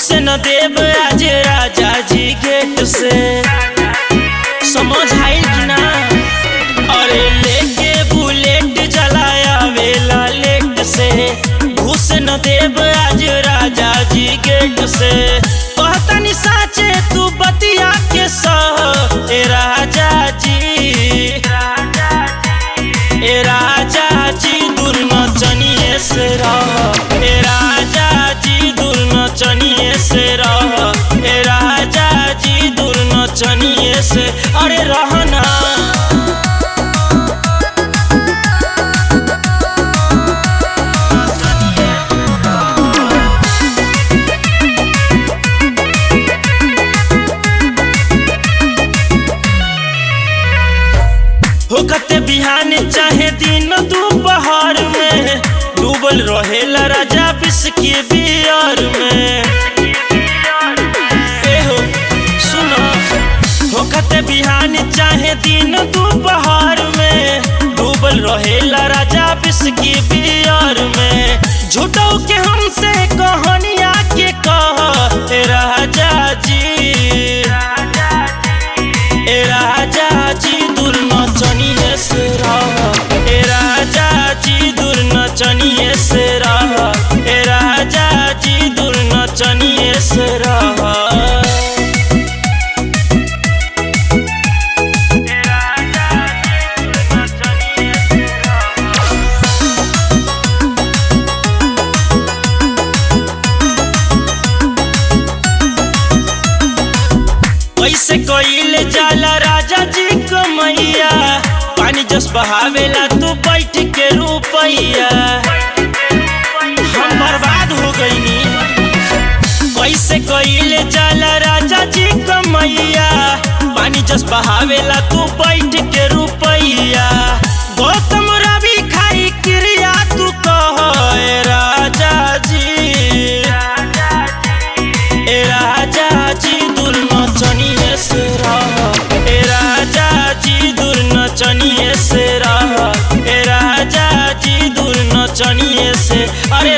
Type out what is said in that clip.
घुस न देव आज राजा जी गेट से। समझ आइल कि ना? अरे लेके बुलेट जलाया वेला लेट से। घुस न देव आज राजा जी गेट से। कहतनी साचे तू बतिया के सह ए राजा जी। ए राजा जी दूर नचनिए से रह। ए राजा जी दूर नचनिए से रह। ए राजा जी दूर नचनिए से अरे रहना। होकते बिहान चाहे दिन दोपहर में डूबल रहेला राजा विष के बियर में। एहो सुनो, होकते बिहान चाहे दिन दोपहर में डूबल रहेला राजा विष के बियर में। झूठो के हमसे कहानिया के कह ए राजा जी। ए राजा जी दूर नचनिए से रह। ए राजा जी दूर नचनिए से रह। ए राजा जी दूर नचनिए से रह। कैसे कइले जाला राजा जी कमैया। पानी जस बहावेला तू बैठ के रुपैया। हम बर्बाद हो गईनी। कैसे कइले जाला राजा जी कमैया। पानी जस बहावेला तू बैठ के रुपैया। गौतम रवि खाई क्रिया तू कह ए राजा जी। ए राजा जी दूर नचनिए से रह। ए राजा जी दूर नचनिए से रह। ए राजा जी दूर नचनिए से अरे